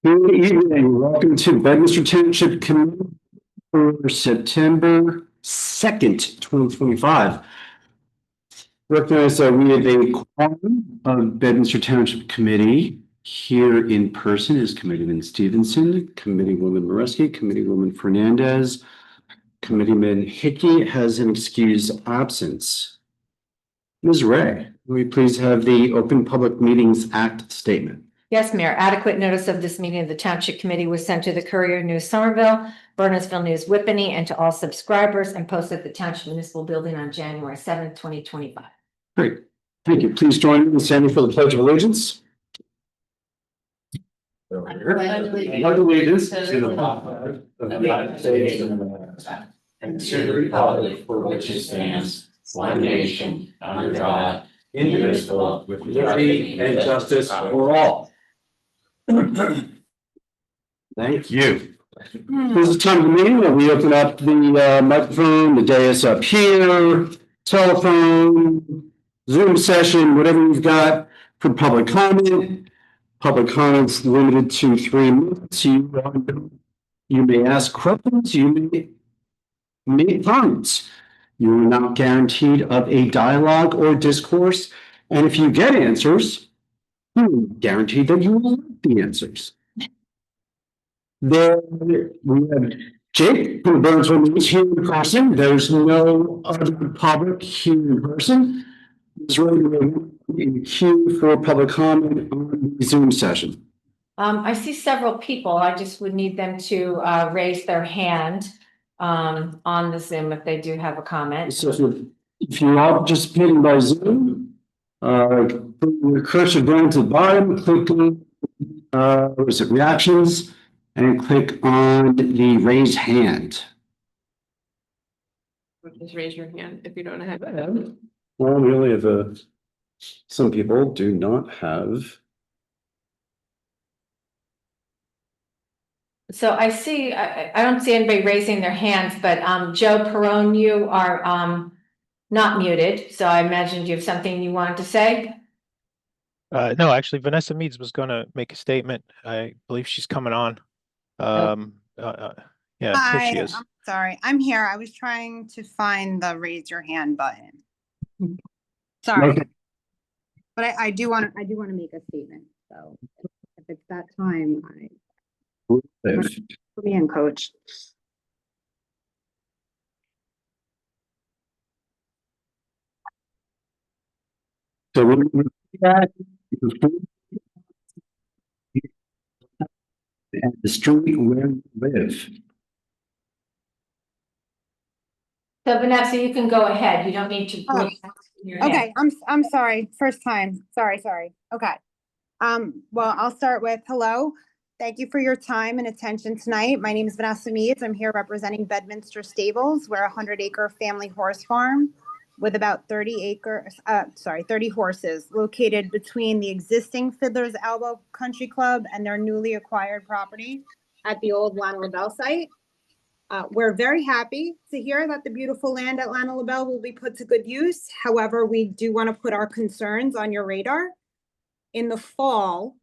Good evening. Welcome to Bedminster Township Committee for September 2nd, 2025. Recognize that we have a quorum of Bedminster Township Committee. Here in person is Committeeman Stevenson, Committeewoman Moreski, Committeewoman Fernandez. Committeeman Hickey has an excused absence. Ms. Ray, will we please have the Open Public Meetings Act statement? Yes, Mayor. Adequate notice of this meeting of the Township Committee was sent to the Courier News Somerville, Bernardsville News Whippany, and to all subscribers and posted at the Township Municipal Building on January 7th, 2025. Great. Thank you. Please join me in standing for the Pledge of Allegiance. Allegiance to the flag of the United States of America and to the republic for which it stands, one nation, under God, indivisible, with liberty and justice for all. Thank you. This is the time of the meeting where we open up the microphone, the dais up here, telephone, Zoom session, whatever you've got for public comment. Public comments limited to 3 minutes. You may ask questions, you may make comments. You are not guaranteed of a dialogue or discourse. And if you get answers, you're guaranteed that you will like the answers. There we have Jake from Burnsville News here in person. There's no other public here in person. It's really in queue for public comment on the Zoom session. I see several people. I just would need them to raise their hand on the Zoom if they do have a comment. So if you're all participating by Zoom, put your cursor down to the bottom, click on reactions, and click on the raise hand. Just raise your hand if you don't have it. Well, really, some people do not have. So I see, I don't see anybody raising their hands, but Joe Perone, you are not muted. So I imagined you have something you wanted to say. No, actually, Vanessa Meads was going to make a statement. I believe she's coming on. Yeah, Hi, here she is. I'm sorry. I'm here. I was trying to find the raise your hand button. Sorry. Okay. But I do want to make a statement. So if it's that time, put me in, coach. So when at the street where you live. So Vanessa, you can go ahead. You don't need to. Oh, okay, I'm sorry. First time. Sorry. Okay. Well, I'll start with hello. Thank you for your time and attention tonight. My name is Vanessa Meads. I'm here representing Bedminster Stables. We're a 100-acre family horse farm with about 30 horses located between the existing Fiddler's Elbow Country Club and their newly acquired property at the old Lana LaBelle site. We're very happy to hear that the beautiful land at Lana LaBelle will be put to good use. However, we do want to put our concerns on your radar. In the fall,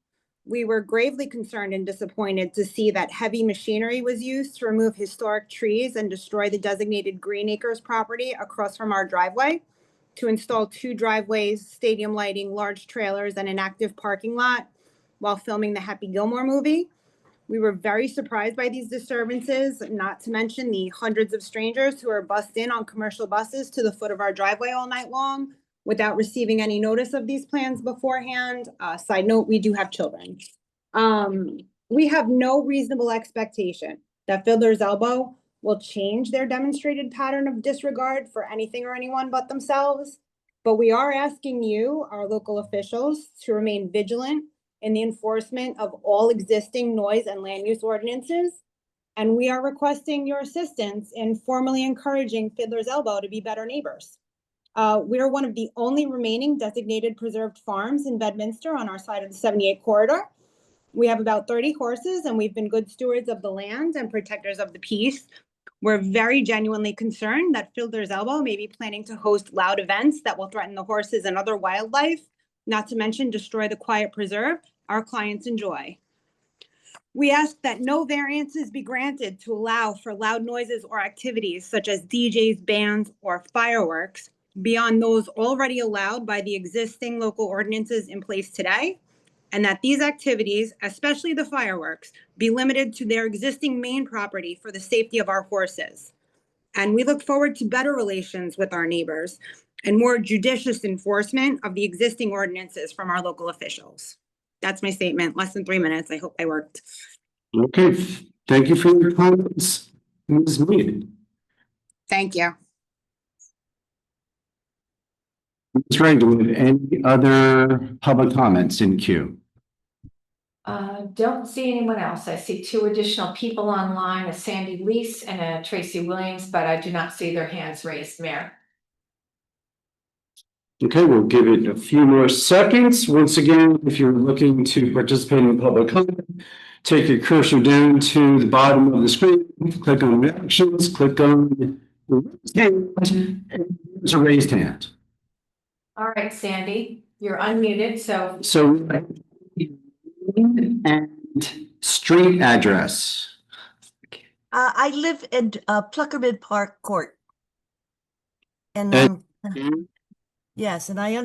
we were gravely concerned and disappointed to see that heavy machinery was used to remove historic trees and destroy the designated Green Acres property across from our driveway to install 2 driveways, stadium lighting, large trailers, and an active parking lot while filming the Happy Gilmore movie. We were very surprised by these disturbances, not to mention the hundreds of strangers who are bussed in on commercial buses to the foot of our driveway all night long without receiving any notice of these plans beforehand. Side note, we do have children. We have no reasonable expectation that Fiddler's Elbow will change their demonstrated pattern of disregard for anything or anyone but themselves. But we are asking you, our local officials, to remain vigilant in the enforcement of all existing noise and land use ordinances. And we are requesting your assistance in formally encouraging Fiddler's Elbow to be better neighbors. We are one of the only remaining designated preserved farms in Bedminster on our side of the 78 corridor. We have about 30 horses and we've been good stewards of the land and protectors of the peace. We're very genuinely concerned that Fiddler's Elbow may be planning to host loud events that will threaten the horses and other wildlife, not to mention destroy the quiet preserve our clients enjoy. We ask that no variances be granted to allow for loud noises or activities such as DJs, bands, or fireworks beyond those already allowed by the existing local ordinances in place today, and that these activities, especially the fireworks, be limited to their existing main property for the safety of our horses. And we look forward to better relations with our neighbors and more judicious enforcement of the existing ordinances from our local officials. That's my statement. Less than 3 minutes. I hope I worked. Okay, thank you for your comments, Ms. Mead. Thank you. Ms. Ray, do we have any other public comments in queue? Don't see anyone else. I see 2 additional people online, a Sandy Lease and a Tracy Williams, but I do not see their hands raised, Mayor. Okay, we'll give it a few more seconds. Once again, if you're looking to participate in public comment, take your cursor down to the bottom of the screen, click on reactions, click on the raised hand, and there's a raised hand. All right, Sandy, you're unmuted, so So, and street address. I live in Pluckerman Park Court. And yes, and I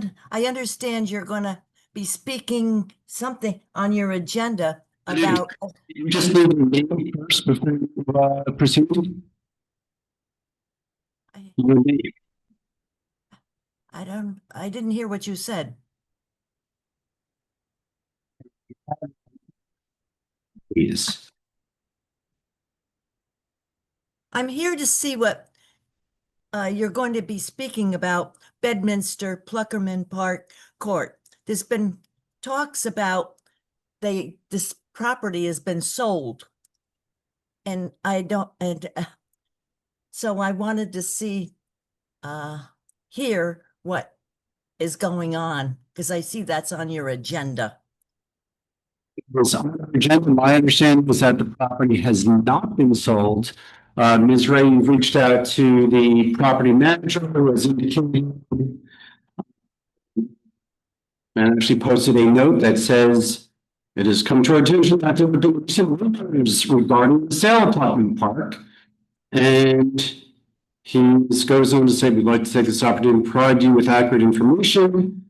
understand you're gonna be speaking something on your agenda about. You just need to name first before you proceed. Your name. I didn't hear what you said. Please. I'm here to see what you're going to be speaking about Bedminster Pluckerman Park Court. There's been talks about this property has been sold. And so I wanted to see, hear what is going on, because I see that's on your agenda. Was on the agenda. My understanding was that the property has not been sold. Ms. Ray, you've reached out to the property manager who has indicated and actually posted a note that says it has come to our attention that there have been recent rumors regarding the sale of Pluckerman Park. And he goes on to say, we'd like to take this opportunity to provide you with accurate information.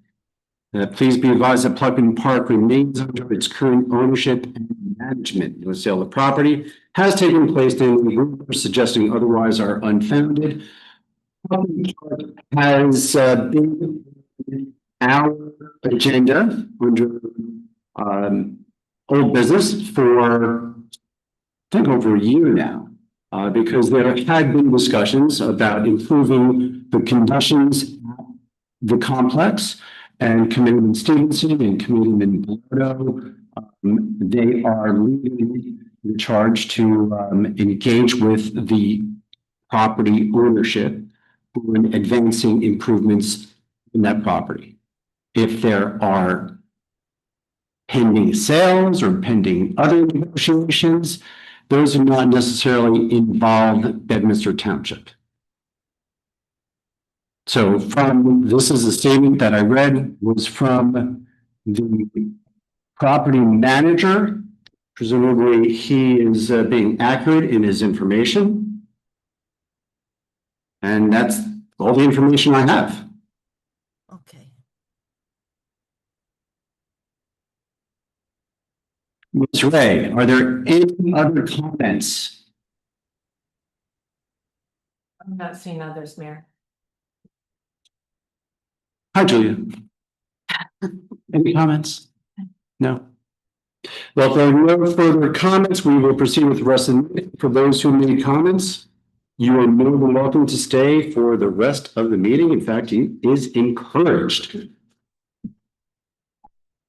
Please be advised that Pluckerman Park remains under its current ownership and management. The sale of property has taken place, and rumors suggesting otherwise are unfounded. Pluckerman Park has been our agenda under old business for, I think, over a year now, because there had been discussions about improving the conditions at the complex. And Committeeman Stevenson and Committeeman Blardo, they are leading the charge to engage with the property ownership in advancing improvements in that property. If there are pending sales or pending other negotiations, those do not necessarily involve Bedminster Township. So this is a statement that I read was from the property manager. Presumably he is being accurate in his information. And that's all the information I have. Okay. Ms. Ray, are there any other comments? I'm not seeing others, Mayor. Hi, Julia. Any comments? No. Well, if there are no further comments, we will proceed with the rest of the meeting. For those who made comments, you are more than welcome to stay for the rest of the meeting. In fact, it is encouraged.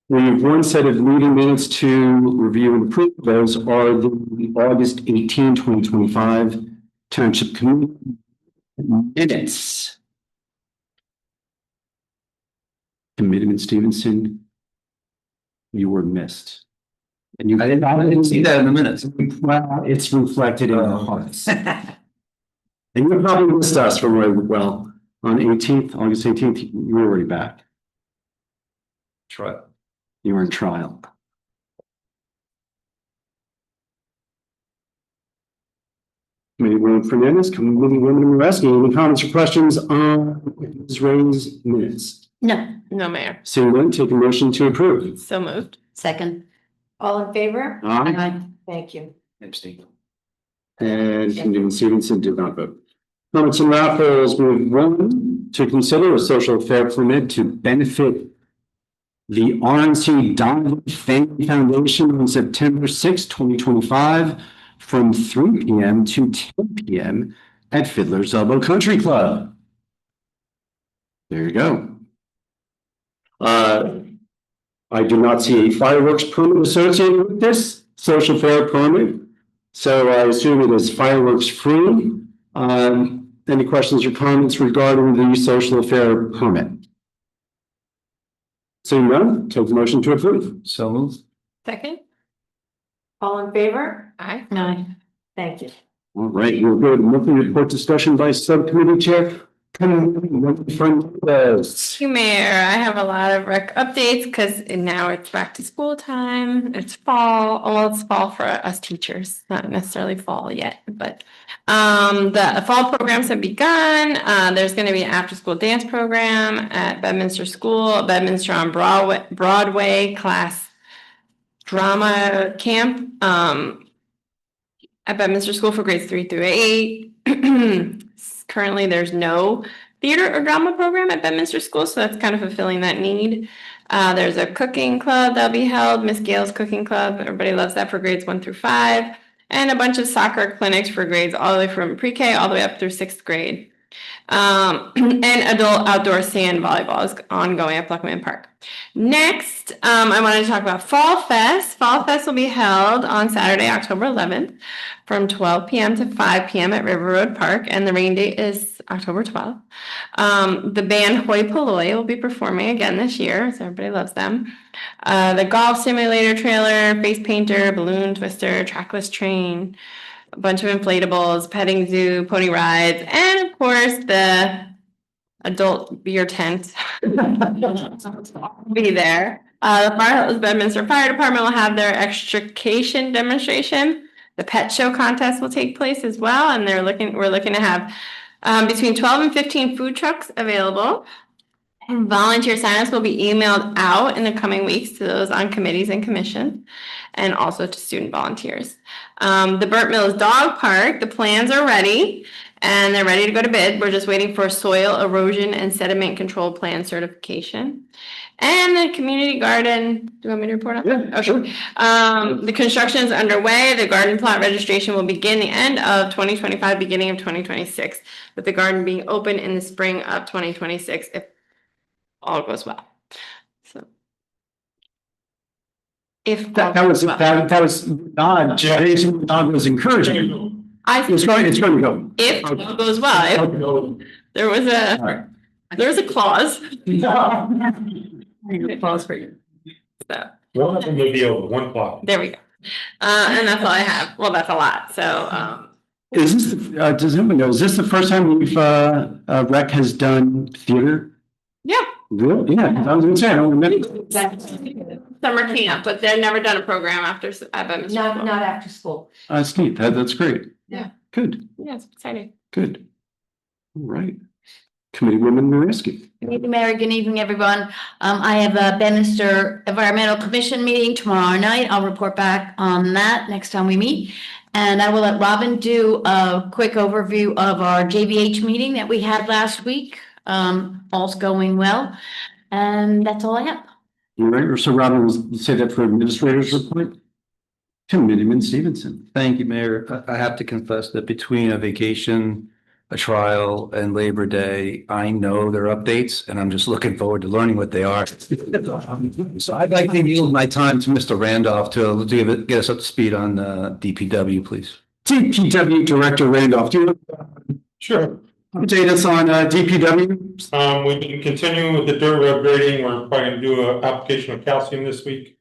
We have one set of meeting minutes to review and approve. Those are the August 18, 2025 Township Committee minutes. Committeeman Stevenson, you were missed. And I didn't see that in the minutes. Well, it's reflected in the hearts. And you probably missed us from on 18th, August 18th, you were already back. Trial. You were in trial. Committeewoman Fernandez, Committeewoman Moreski, any comments or questions on Ms. Ray's minutes? No. No, Mayor. Seeing none, take a motion to approve. So moved. Second. All in favor? Aye. Thank you. Abstain. And Committeeman Stevenson did not vote. Comments and raffles, move one, to consider a social affair permit to benefit the RNC Donovan Family Foundation on September 6, 2025, from 3 p.m. to 10 p.m. at Fiddler's Elbow Country Club. There you go. I do not see a fireworks permit associated with this social fair permit, so I assume it is fireworks free. Any questions or comments regarding the social affair permit? Seeing none, take the motion to approve. So moved. Second. All in favor? Aye. Aye. Thank you. All right, we'll go to monthly report discussion by subcommittee chair. Thank you, Mayor. I have a lot of rec updates because now it's back to school time. It's fall. Well, it's fall for us teachers, not necessarily fall yet, but the fall programs have begun. There's going to be an after-school dance program at Bedminster School, Bedminster on Broadway class drama camp at Bedminster School for grades 3 through 8. Currently, there's no theater or drama program at Bedminster School, so that's kind of fulfilling that need. There's a cooking club that'll be held, Miss Gale's Cooking Club. Everybody loves that for grades 1 through 5. And a bunch of soccer clinics for grades all the way from pre-K all the way up through 6th grade. And adult outdoor sand volleyball is ongoing at Pluckman Park. Next, I wanted to talk about Fall Fest. Fall Fest will be held on Saturday, October 11th from 12 p.m. to 5 p.m. at River Road Park, and the rain date is October 12th. The band Hoi Polloi will be performing again this year, so everybody loves them. The golf simulator trailer, face painter, balloon twister, trackless train, a bunch of inflatables, petting zoo, pony rides, and of course the adult beer tent will be there. The Bedminster Fire Department will have their extrication demonstration. The pet show contest will take place as well, and we're looking to have between 12 and 15 food trucks available. And volunteer signups will be emailed out in the coming weeks to those on committees and commissions, and also to student volunteers. The Burnt Mills Dog Park, the plans are ready, and they're ready to go to bid. We're just waiting for soil erosion and sediment control plan certification. And the community garden, do you want me to report on that? Yeah, sure. The construction is underway. The garden plot registration will begin the end of 2025, beginning of 2026, with the garden being open in the spring of 2026 if all goes well. So if That was odd. Jason Don was encouraging. It's going to go. If all goes well. There was a clause. Clause for you. So One of them may be over one clock. there we go. And that's all I have. Well, that's a lot. So Is this, does anyone know, is this the first time we've, rec has done theater? yeah. Really? Yeah, I was gonna say, I don't remember. Summer camp, but they've never done a program after at Bedminster. Not after school. That's neat. That's great. Yeah. Good, Yeah, it's exciting. good. All right. Committeewoman Mareski. Good evening, Mayor. Good evening, everyone. I have a Bedminster Environmental Commission meeting tomorrow night. I'll report back on that next time we meet. And I will let Robin do a quick overview of our JVH meeting that we had last week. All's going well. And that's all I have. All right, so Robin will say that for administrators report. Committeeman Stevenson. Thank you, Mayor. I have to confess that between a vacation, a trial, and Labor Day, I know their updates, and I'm just looking forward to learning what they are. So I'd like to yield my time to Mr. Randolph to get us up to speed on DPW, please. DPW Director Randolph, do you Sure. update us on DPW? We've been continuing with the dirt road grading. We're probably gonna do an application of calcium this week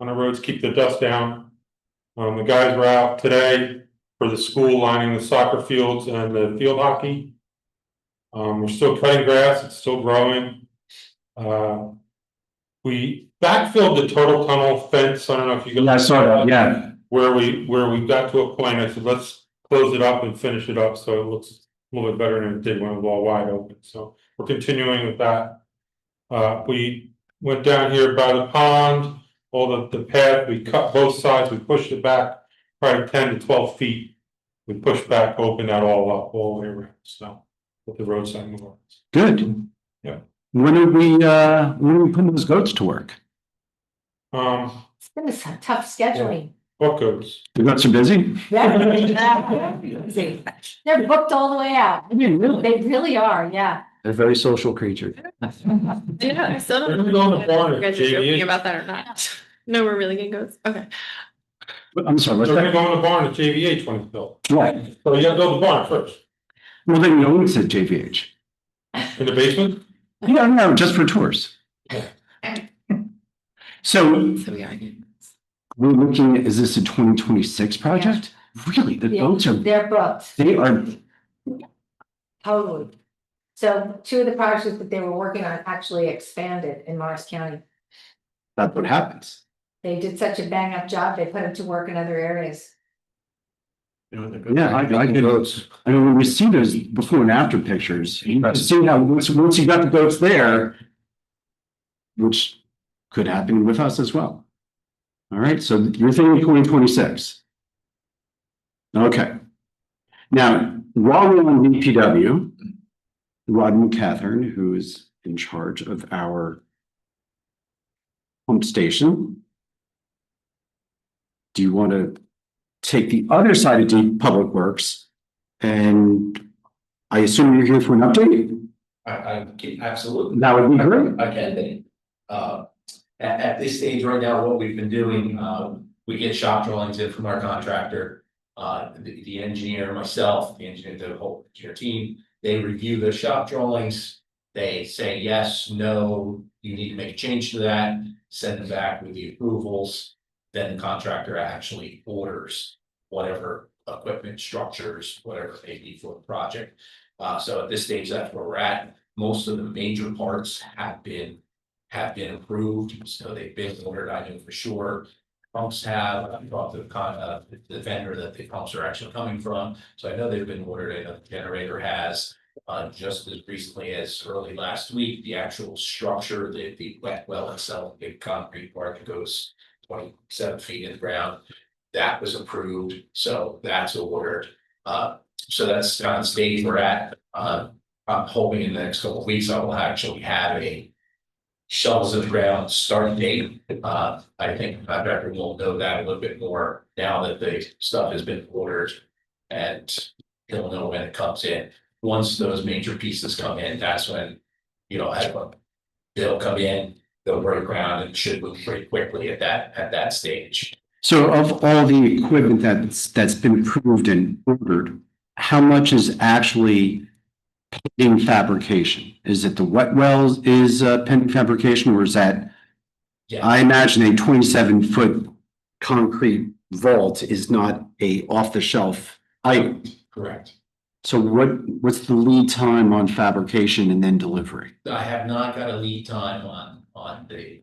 on the roads, keep the dust down. The guys were out today for the school lining the soccer fields and the field hockey. We're still cutting grass, it's still growing. We backfilled the turtle tunnel fence. I don't know if you guys. Yeah, I saw that, yeah. Where we got to a point, I said, let's close it up and finish it up, so it looks a little bit better than it did when it was all wide open, so we're continuing with that. We went down here by the pond, all the path, we cut both sides, we pushed it back probably 10 to 12 feet. We pushed back, opened that all up, all the way around, so, with the roadside memorials. Good. Yeah. When are we putting those goats to work? It's been a tough scheduling. What goes? The goats are busy? They're booked all the way out. I mean, really? They really are, yeah. They're very social creatures. Yeah, I still don't They're know going to barn if you at guys are joking JVH. about that or not. No, we're really gonna go. Okay. I'm sorry, what's They're gonna that? go in the barn at JVH when it's built, Right. so you gotta build the barn first, Well, then you own it at JVH. in the basement. Yeah, no, just for tours. So So we are. we're looking, is this a 2026 project? Really? The Yeah, goats are, they're booked, they are, totally. So two of the projects that they were working on actually expanded in Morris County. that's what happens. They did such a bang up job, they put them to work in other areas. Yeah, I did. I mean, when we see those before and after pictures, you can see how once you got the goats there, which could happen with us as well. All right, so you're thinking 2026. Okay. Now, while we're on DPW, Rodney Catherine, who is in charge of our pump station, do you want to take the other side of Deep Public Works? And I assume you're here for an update? Absolutely. That would be great. I can be. At this stage right now, what we've been doing, we get shop drawings in from our contractor. The engineer, myself, the engineer, the whole engineer team, they review the shop drawings. They say, yes, no, you need to make a change to that, send them back with the approvals. Then the contractor actually orders whatever equipment, structures, whatever they need for the project. So at this stage, that's where we're at. Most of the major parts have been approved, so they've been ordered, I know for sure. Pumps have, I've talked to the vendor that the pumps are actually coming from, so I know they've been ordered, I know the generator has. Just as recently as early last week, the actual structure, the wet well itself, big concrete part that goes 27 feet in the ground, that was approved, so that's ordered. So that's on stage we're at. I'm hoping in the next couple of weeks I will actually have a shovels in the ground start date. I think the contractor will know that a little bit more now that the stuff has been ordered, and he'll know when it comes in. Once those major pieces come in, that's when, they'll come in, they'll break ground and should move pretty quickly at that stage. So of all the equipment that's been approved and ordered, how much is actually pending fabrication? Is it the wet wells is pending fabrication, or is that? Yeah. I imagine a 27-foot concrete vault is not a off-the-shelf item. Correct. So what's the lead time on fabrication and then delivery? I have not got a lead time on the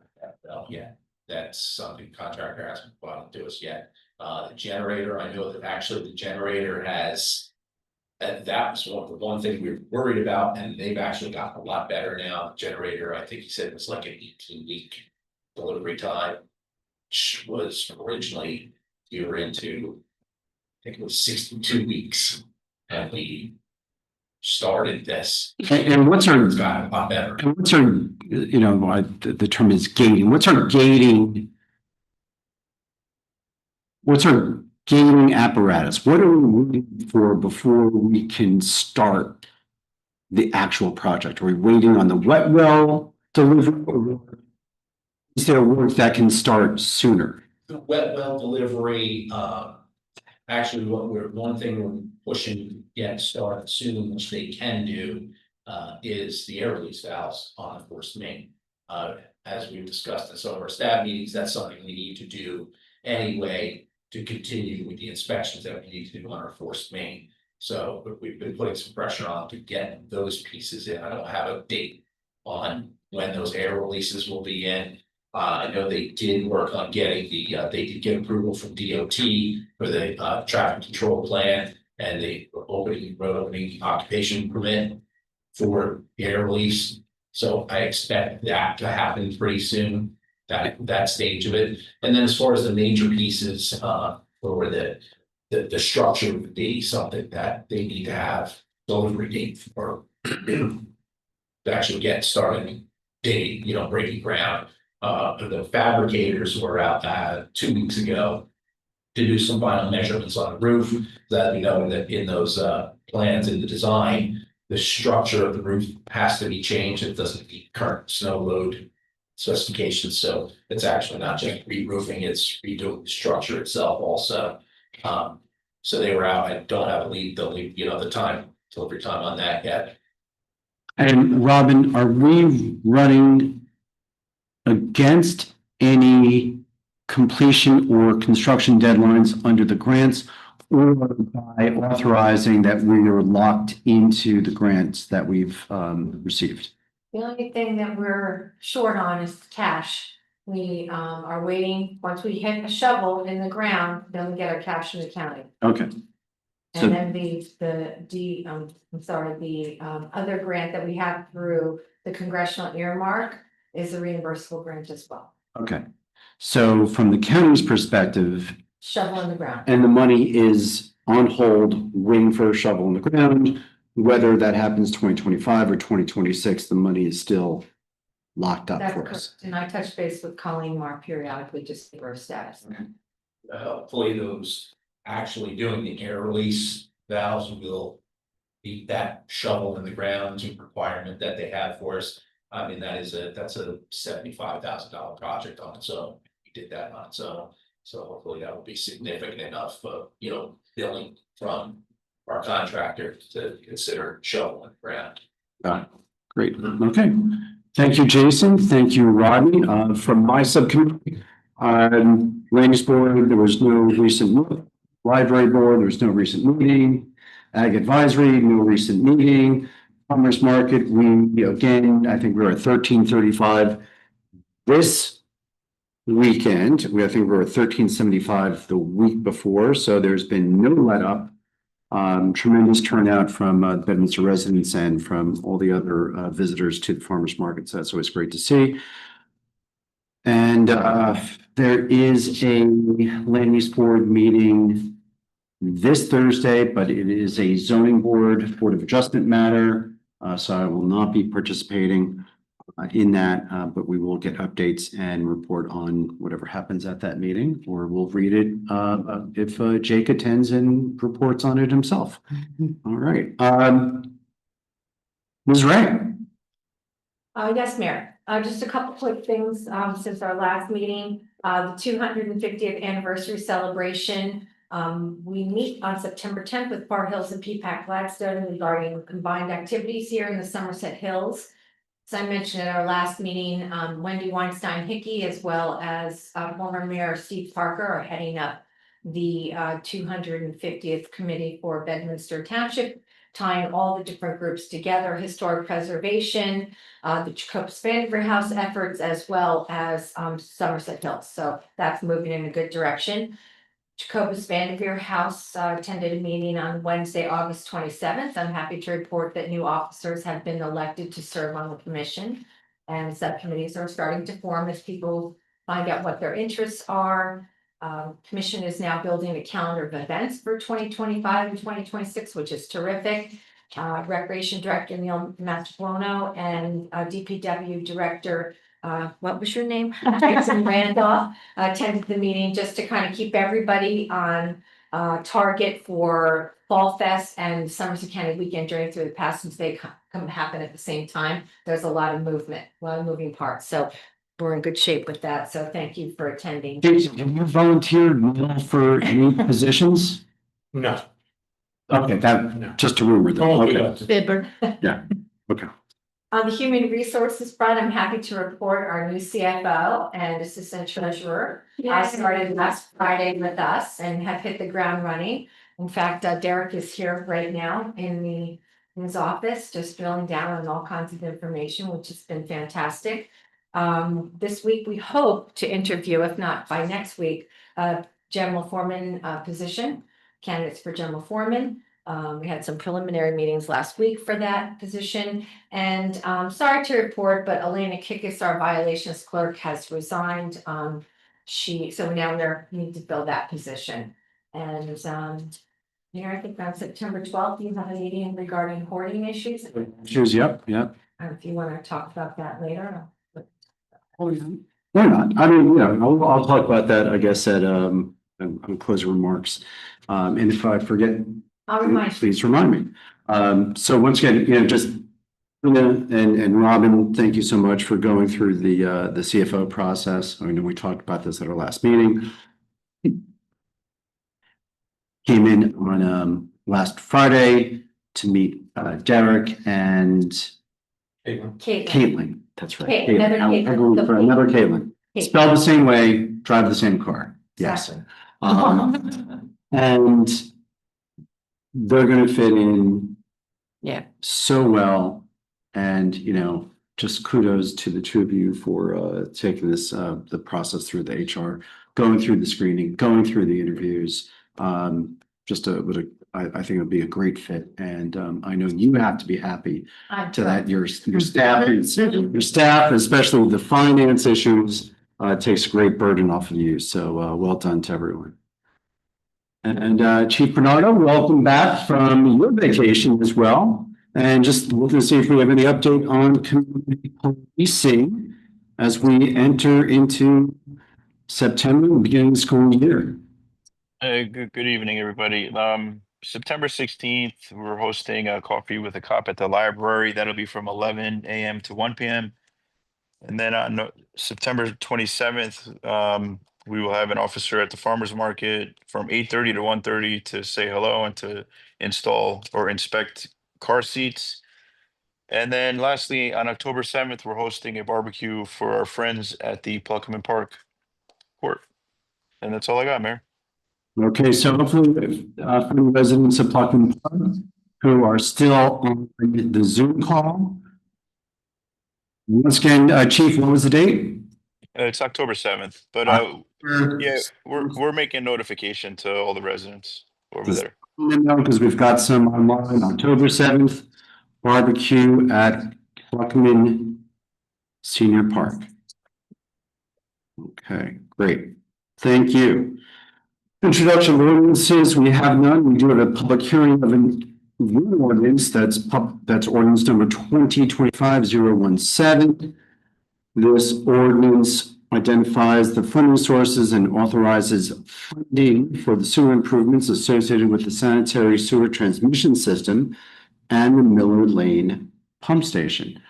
yet. That's something contractor hasn't brought to us yet. The generator, I know that actually the generator has. And that was one thing we were worried about, and they've actually gotten a lot better now. The generator, I think he said it was like an 18-week delivery time, which was originally you were into, I think it was 62 weeks. And we started this. And what's our, It's got a lot better. and what's our, the term is gating. What's our gating? What's our gating apparatus? What are we waiting for before we can start the actual project? Are we waiting on the wet well delivery, or is there work that can start sooner? The wet well delivery, actually one thing we're pushing to get started soon, which they can do, is the air release valves on the forced main. As we've discussed in some of our staff meetings, that's something we need to do anyway to continue with the inspections that we need to do on our forced main. So we've been putting some pressure on to get those pieces in. I don't have a date on when those air releases will be in. I know they did work on getting they did get approval from DOT for the traffic control plan. and the road opening occupation permit for air release. So I expect that to happen pretty soon, that stage of it. And then as far as the major pieces, for the structure would be something that they need to have delivery date for to actually get started digging, breaking ground. The fabricators were out 2 weeks ago to do some final measurements on the roof. That we know that in those plans in the design, the structure of the roof has to be changed. It doesn't meet current snow load specifications. So it's actually not just re-roofing, it's redoing the structure itself also. So they were out. I don't have a lead, the delivery time on that yet. And Robin, are we running against any completion or construction deadlines under the grants, or by authorizing that we are locked into the grants that we've received? The only thing that we're short on is cash. We are waiting, once we hit a shovel in the ground, then we get our cash from the county. Okay. So- And then the other grant that we have through the congressional earmark is a reimbursable grant as well. Okay. So from the county's perspective, Shovel in the ground. and the money is on hold, waiting for a shovel in the ground, whether that happens 2025 or 2026, the money is still locked up That's for correct. us. And I touch base with Colleen Mark periodically just for status. Hopefully those actually doing the air release valves will meet that shovel in the ground requirement that they have for us. I mean, that's a $75,000 project on its own. We did that on its own. So hopefully that will be significant enough of, billing from our contractor to consider shovel in the ground. Great. Okay. Thank you, Jason. Thank you, Rodney. From my subcommittee, land use board, there was no recent move. Library board, there was no recent meeting. Ag advisory, no recent meeting. Farmers market, we, again, I think we're at 1335 this weekend. I think we were at 1375 the week before, so there's been no let up. Tremendous turnout from Bedminster residents and from all the other visitors to the farmers market. So that's always great to see. And there is a land use board meeting this Thursday, but it is a zoning board of adjustment matter. So I will not be participating in that, but we will get updates and report on whatever happens at that meeting, or we'll read it if Jake attends and reports on it himself. All right. Ms. Ray. Yes, Mayor. Just a couple quick things since our last meeting. The 250th anniversary celebration. We meet on September 10th with Far Hills and Peapack Gladstone regarding combined activities here in the Somerset Hills. As I mentioned at our last meeting, Wendy Weinstein Hickey, as well as former Mayor Steve Parker, are heading up the 250th committee for Bedminster Township, tying all the different groups together: historic preservation, the Jacobus Vanderveer House efforts, as well as Somerset Hills. So that's moving in a good direction. Jacobus Vanderveer House attended a meeting on Wednesday, August 27th. I'm happy to report that new officers have been elected to serve on the commission, and subcommittees are starting to form as people find out what their interests are. Commission is now building a calendar of events for 2025 and 2026, which is terrific. Recreation Director Neil Mastrolono and DPW Director, what was your name? Jason Randolph attended the meeting just to kind of keep everybody on target for Fall Fest and Somerset County Weekend during through the past, since they come happen at the same time. There's a lot of movement, a lot of moving parts. So we're in good shape with that. So thank you for attending. Jason, have you volunteered for any positions? No. Okay, that just a rumor though. Okay. Bibber. Yeah. Okay. On the human resources front, I'm happy to report our new CFO and assistant treasurer started last Friday with us and have hit the ground running. In fact, Derek is here right now in his office, just drilling down on all kinds of information, which has been fantastic. This week, we hope to interview, if not by next week, general foreman position, candidates for general foreman. We had some preliminary meetings last week for that position. And sorry to report, but Elena Kikis, our violations clerk, has resigned. So now we need to fill that position. And Mayor, I think on September 12th, you have a meeting regarding hoarding issues. Cheers, yep. If you want to talk about that later. Why not? I mean, I'll talk about that, I guess, on closing remarks. And if I forget, I'll remind you. please remind me. So once again, just and Robin, thank you so much for going through the CFO process. I know we talked about this at our last meeting. Came in on last Friday to meet Derek and Caitlin. That's right. Another Caitlin. Another Caitlin. Spelled the same way, drive the same car. Yes. Exactly. And they're going to fit in so well. And, just kudos to the two of you for taking this, the process through the HR, going through the screening, going through the interviews. I think it would be a great fit. And I know you have to be happy that your staff, especially with the finance issues, takes a great burden off of you. So well done to everyone. And Chief Bernardo, welcome back from your vacation as well. And just looking to see if we have any update on community policing as we enter into September, the beginning of the school year. Good evening, everybody. September 16th, we're hosting a coffee with a cop at the library. That'll be from 11 a.m. to 1 p.m. And then on September 27th, we will have an officer at the farmer's market from 8:30 to 1:30 to say hello and to install or inspect car seats. And then lastly, on October 7th, we're hosting a barbecue for our friends at the Pluckerman Park Court. And that's all I got, Mayor. Okay, so hopefully for the residents of Pluckerman Park who are still on the Zoom call. Once again, Chief, what was the date? It's October 7th, but yeah, we're making notification to all the residents over there. Because we've got some online. October 7th, barbecue at Pluckerman Senior Park. Okay, great. Thank you. Introduction of ordinances, we have none. We do have a public hearing of a new ordinance that's ordinance number 2025-017. This ordinance identifies the funding sources and authorizes funding for the sewer improvements associated with the sanitary sewer transmission system and the Miller Lane pump station.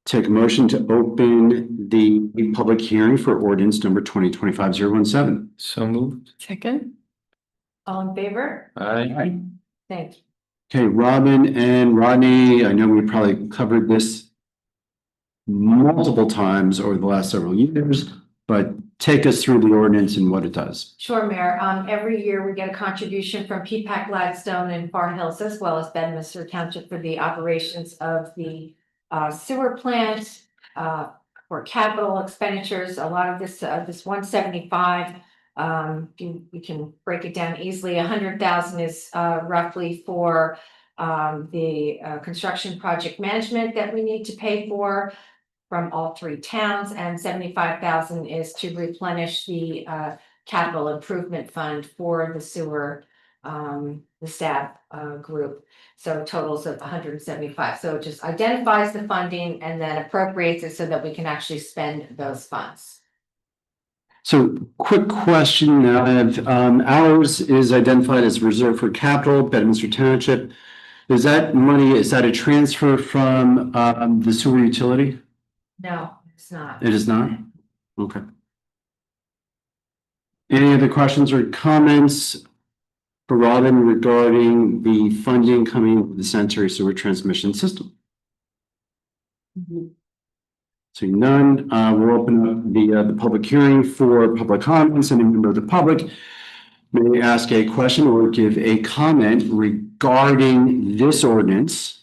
Take a motion to open the public hearing for ordinance number 2025-017. So moved. Second. All in favor? Aye. Thank you. Okay, Robin and Rodney, I know we probably covered this multiple times over the last several years, but take us through the ordinance and what it does. Sure, Mayor. Every year we get a contribution from PPAC Gladstone and Far Hills, as well as Bedminster Township, for the operations of the sewer plant, for capital expenditures. A lot of this 175, we can break it down easily. 100,000 is roughly for the construction project management that we need to pay for from all three towns, and 75,000 is to replenish the capital improvement fund for the sewer, the staff group. So totals of 175. So it just identifies the funding and then appropriates it so that we can actually spend those funds. So quick question now, ours is identified as reserved for capital, Bedminster Township. Is that money, is that a transfer from the sewer utility? No, it's not. It is not? Okay. Any other questions or comments for Robin regarding the funding coming with the sanitary sewer transmission system? Seeing none, we'll open up the public hearing for public comments. Any member of the public may ask a question or give a comment regarding this ordinance.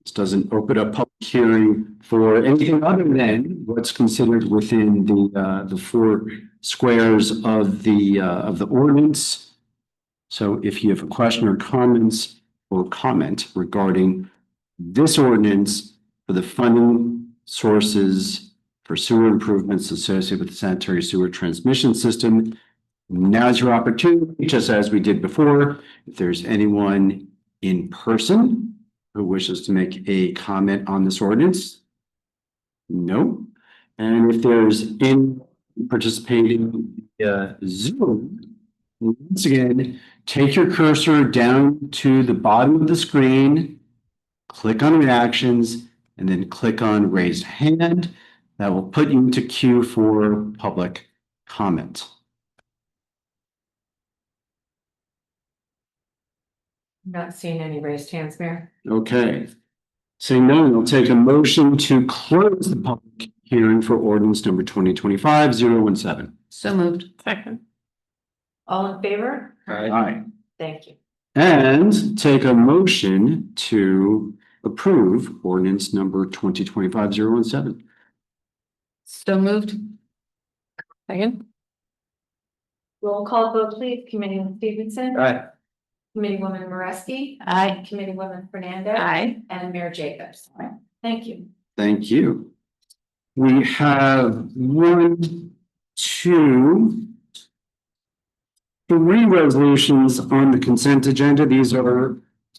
This doesn't open up public hearing for anything other than what's considered within the four squares of the ordinance. So if you have a question or comment regarding this ordinance for the funding sources for sewer improvements associated with the sanitary sewer transmission system, now's your opportunity, just as we did before. If there's anyone in person who wishes to make a comment on this ordinance? No. And if there's in participating Zoom, once again, take your cursor down to the bottom of the screen, click on reactions, and then click on raised hand. That will put you into queue for public comment. Not seeing any raised hands, Mayor. Okay. Seeing none, I'll take a motion to close the public hearing for ordinance number 2025-017. So moved. Second. All in favor? Aye. Thank you. And take a motion to approve ordinance number 2025-017. So moved. Second. Roll call vote, please. Committeeman Stevenson. Aye. Committeewoman Moreski. Aye. Committeewoman Fernandez. Aye. And Mayor Jacobs. Thank you. Thank you. We have 1, 2, 3 resolutions on the consent agenda. These are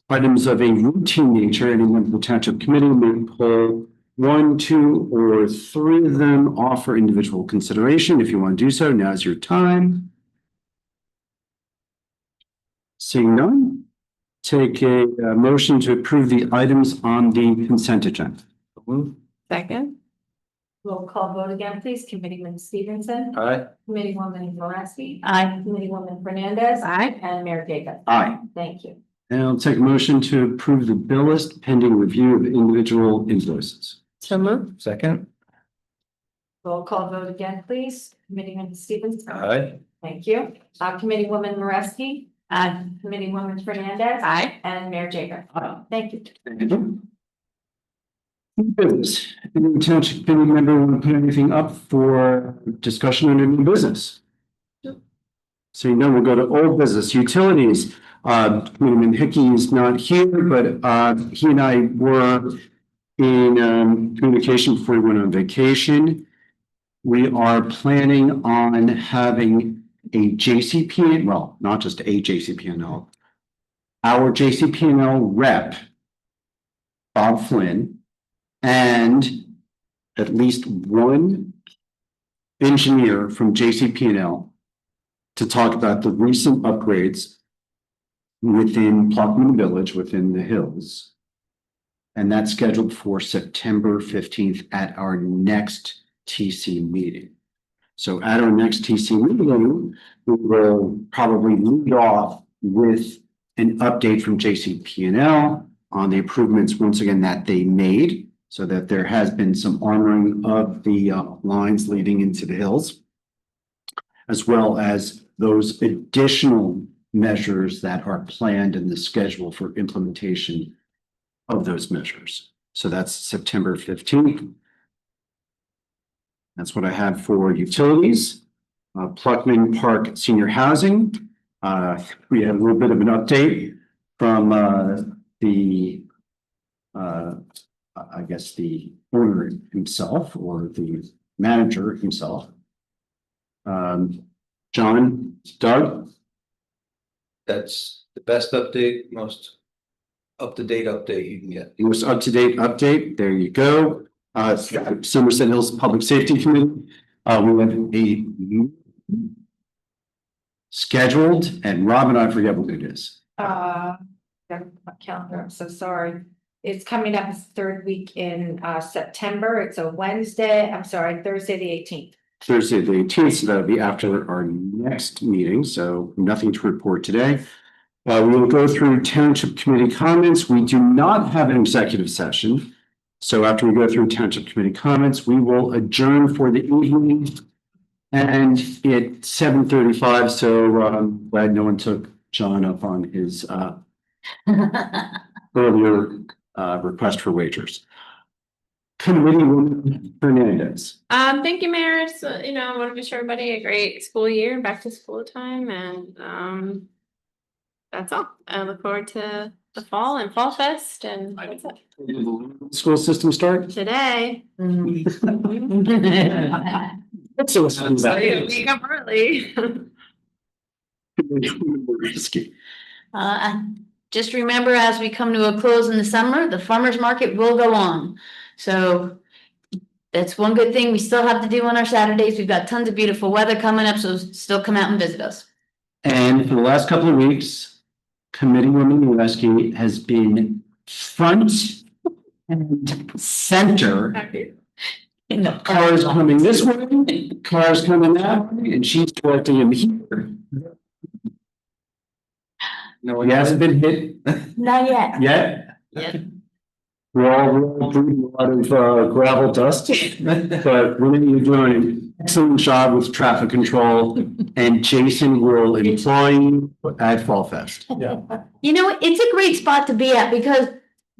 items of a routine nature. Anyone from the Township Committee may pull 1, 2, or 3 of them off for individual consideration. If you want to do so, now's your time. Seeing none, take a motion to approve the items on the consent agenda. Second. Roll call vote again, please. Committeeman Stevenson. Aye. Committeewoman Moreski. Aye. Committeewoman Fernandez. Aye. And Mayor Jacobs. Aye. Thank you. And I'll take a motion to approve the bill list pending review of individual invoices. So moved. Second. Roll call vote again, please. Committeeman Stevenson. Aye. Thank you. Committeewoman Moreski. Aye. Committeewoman Fernandez. Aye. And Mayor Jacobs. Thank you. Thank you. New business. Any Township Committee member want to put anything up for discussion under new business? So you know, we'll go to old business, utilities. Committeeman Hickey is not here, but he and I were in communication before we went on vacation. We are planning on having a JCP, well, not just a JCPNL, our JCPNL rep, Bob Flynn, and at least one engineer from JCPNL to talk about the recent upgrades within Pluckman Village, within the hills. And that's scheduled for September 15th at our next TC meeting. So at our next TC meeting, we will probably lead off with an update from JCPNL on the improvements, once again, that they made, so that there has been some armoring of the lines leading into the hills, as well as those additional measures that are planned in the schedule for implementation of those measures. So that's September 15th. That's what I have for utilities. Pluckman Park Senior Housing. We have a little bit of an update from I guess the owner himself, or the manager himself. John, Doug? That's the best update, most up-to-date update you can get. Most up-to-date update, there you go. Somerset Hills Public Safety Committee. We have a scheduled, and Rob and I forget what it is. Calendar, I'm so sorry. It's coming up as third week in September. It's a Wednesday, I'm sorry, Thursday, the 18th. Thursday, the 18th, so that'll be after our next meeting, so nothing to report today. We will go through Township Committee comments. We do not have an executive session. So after we go through Township Committee comments, we will adjourn for the evening. And it's 7:35, so I'm glad no one took John up on his earlier request for wagers. Committeewoman Fernandez. Thank you, Mayor. So, I want to wish everybody a great school year, back to school time, and that's all. I look forward to the fall and Fall Fest and that's it. School system start? Today. So Wake up early. risky. Just remember, as we come to a close in the summer, the farmer's market will go on. So that's one good thing we still have to do on our Saturdays. We've got tons of beautiful weather coming up, so still come out and visit us. And for the last couple of weeks, Committee Women Rescue has been front and center. In the Cars coming this way, cars coming that way, and she's directing them here. No, he hasn't been hit Not yet. yet. Yeah. We're all breathing a lot of gravel dust, but you're doing an excellent job with traffic control, and Jason will employ you at Fall Fest. Yeah. You know, it's a great spot to be at because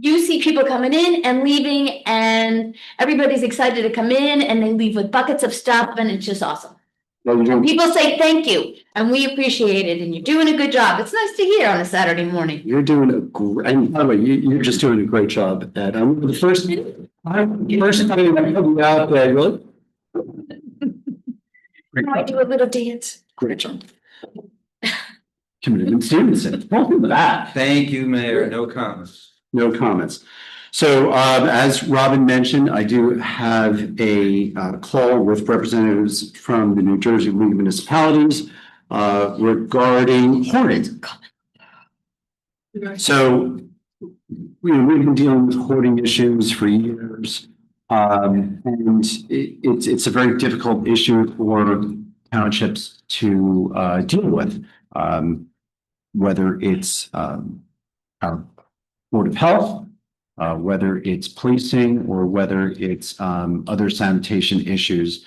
you see people coming in and leaving and everybody's excited to come in and they leave with buckets of stuff and it's just awesome. Well, you're And doing, people say thank you and we appreciate it and you're doing a good job. It's nice to hear on a Saturday morning. you're doing a great, and by the way, you're just doing a great job at, the first time I come out there, really. Great I job. do a little dance. Great job. Committed Stevenson, welcome back. Thank you, Mayor. No comments. No comments. So as Robin mentioned, I do have a call with representatives from the New Jersey League of Municipalities regarding hoarding. So we've been dealing with hoarding issues for years. And it's a very difficult issue for townships to deal with. Whether it's our Board of Health, whether it's policing or whether it's other sanitation issues.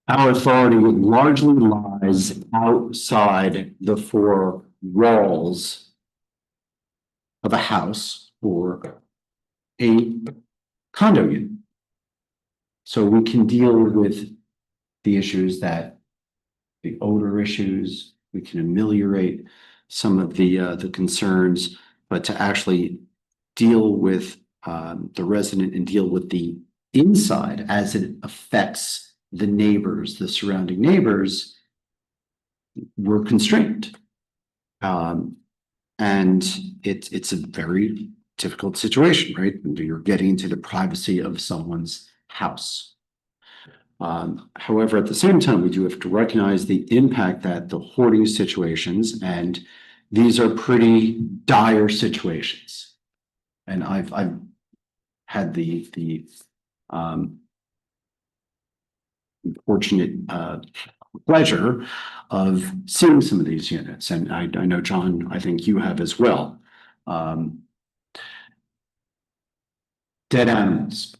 Our authority largely lies outside the four walls of a house or a condo unit. So we can deal with the issues that the odor issues, we can ameliorate some of the concerns. But to actually deal with the resident and deal with the inside as it affects the neighbors, the surrounding neighbors, we're constrained. And it's a very difficult situation, right? You're getting into the privacy of someone's house. However, at the same time, we do have to recognize the impact that the hoarding situations, and these are pretty dire situations. And I've had the unfortunate pleasure of seeing some of these units, and I know, John, I think you have as well. Dead animals.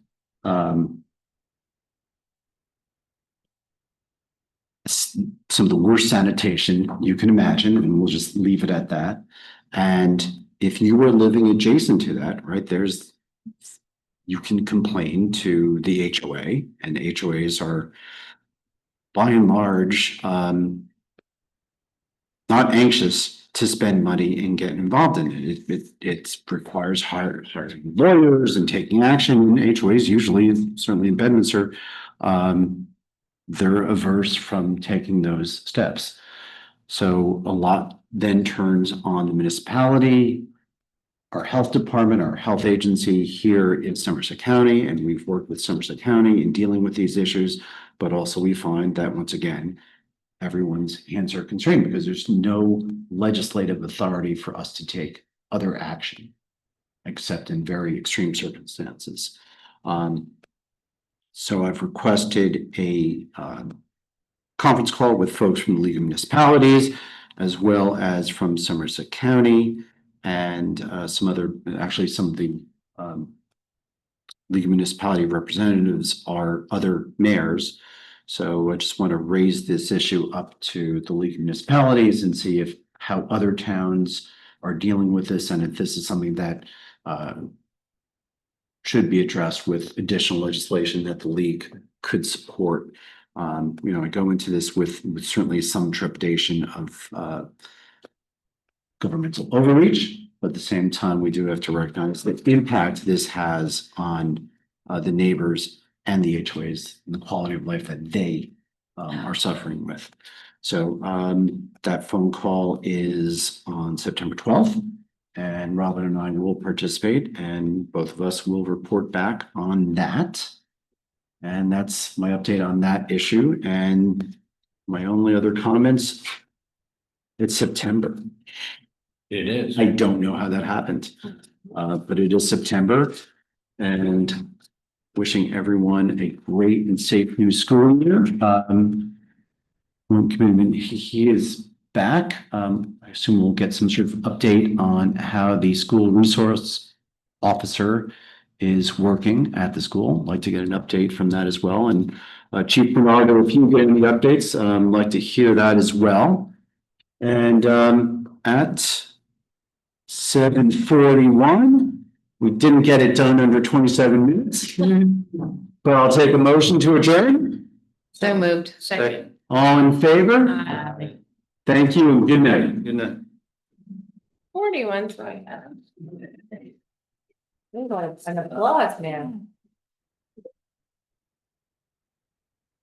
Some of the worst sanitation you can imagine, and we'll just leave it at that. And if you were living adjacent to that, right, you can complain to the HOA, and HOAs are by and large not anxious to spend money and get involved in it. It requires hiring lawyers and taking action. And HOAs usually, certainly in Bedminster, they're averse from taking those steps. So a lot then turns on the municipality, our health department, our health agency here in Somerset County, and we've worked with Somerset County in dealing with these issues. But also we find that once again, everyone's hands are constrained because there's no legislative authority for us to take other action, except in very extreme circumstances. So I've requested a conference call with folks from the League of Municipalities, as well as from Somerset County and some of the League of Municipality representatives are other mayors. So I just want to raise this issue up to the League of Municipalities and see how other towns are dealing with this, and if this is something that should be addressed with additional legislation that the league could support. I go into this with certainly some trepidation of governmental overreach, but at the same time, we do have to recognize the impact this has on the neighbors and the HOAs and the quality of life that they are suffering with. So that phone call is on September 12th, and Robin and I will participate, and both of us will report back on that. And that's my update on that issue. And my only other comments, it's September. It is. I don't know how that happened, but it is September, and wishing everyone a great and safe new school year. Commitment, he is back. I assume we'll get some sort of update on how the school resource officer is working at the school. I'd like to get an update from that as well. And Chief Bernardo, if you get any updates, I'd like to hear that as well. And at 7:41, we didn't get it done under 27 minutes, but I'll take a motion to adjourn. So moved. Second. All in favor? Thank you and good night. Good night. 41, so I have. An applause, man.